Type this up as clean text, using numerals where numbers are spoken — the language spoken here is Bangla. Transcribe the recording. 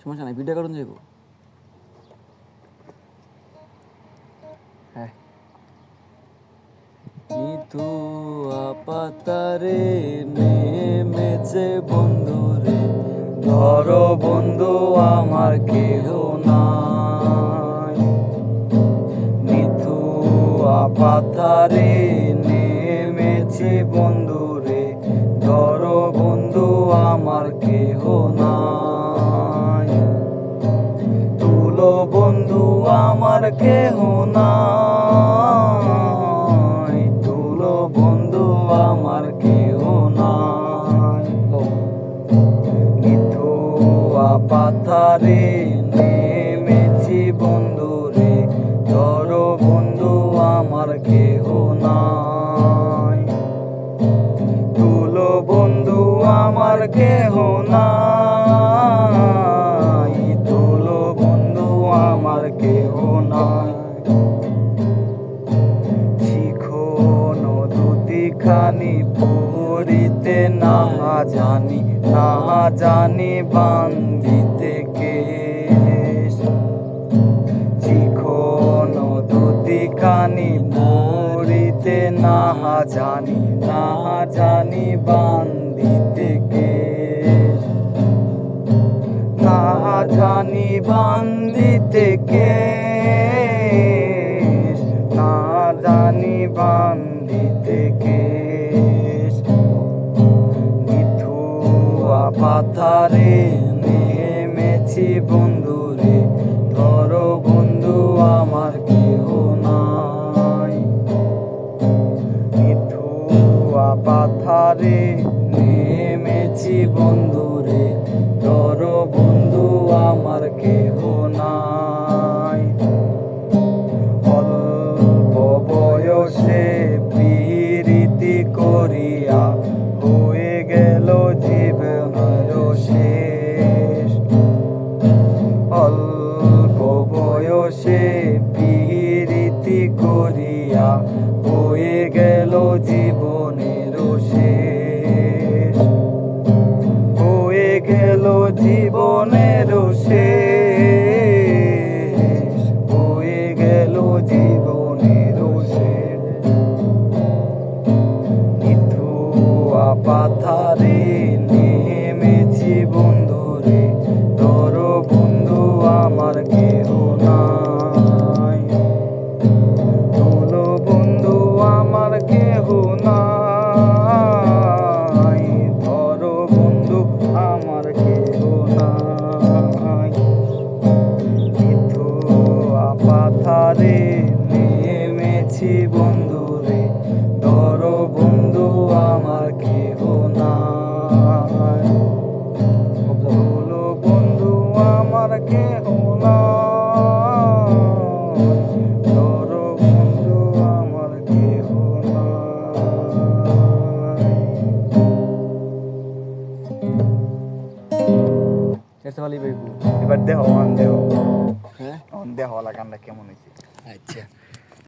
সমস্যা নাই, ভিডিও করুন যাইব। হ্যাঁ, নিতু পাতারে নেমেছে বন্ধুরে, ধরো বন্ধু আমার কেহ নাই। নিতু পাতারে নেমেছে বন্ধুরে, ধরো বন্ধু আমার কেহ নাই। তুলো বন্ধু আমার কেহ নাই, তুলো বন্ধু আমার কেহ নাই। নিথু পাথারে নেমেছি বন্ধুরে, ধরো বন্ধু আমার কেহ নাই। তুলো বন্ধু আমার কেহ নাই, তুলো বন্ধু আমার কেহ নাই। শিখো নদী খানি পুরিতে না জানি, না জানি বান্ধিতে কেশ। শিখো নদী খানি পুরিতে না জানি, না জানি বান্ধিতে কেশ। না জানি বান্ধিতে কেশ, না জানি বান্ধিতে কেশ। নিথু পাথারে নেমেছি বন্ধুরে, ধরো বন্ধু আমার কেহ নাই। নিথু পাথারে নেমেছি বন্ধুরে, ধরো বন্ধু আমার কেহ নাই। অল্প বয়সে প্রীতি করিয়া হয়ে গেল জীবনের শেষ। অল্প বয়সে প্রীতি করিয়া হয়ে গেল জীবনের শেষ। হয়ে গেল জীবনের শেষ, হয়ে গেল জীবনের শেষ। নিথু পাথারে নেমেছি বন্ধুরে, ধরো বন্ধু আমার কেহ নাই। তুলো বন্ধু আমার কেহ নাই, ধরো বন্ধু আমার কেহ নাই। নিথু পাথারে নেমেছি বন্ধুরে, ধরো বন্ধু আমার কেহ নাই। তুলো বন্ধু আমার কেহ নাই, ধরো বন্ধু আমার কেহ নাই। এবার দেহ অন দেহ, হ্যাঁ অন দেহ লাগানটা কেমন হয়েছে। আচ্ছা।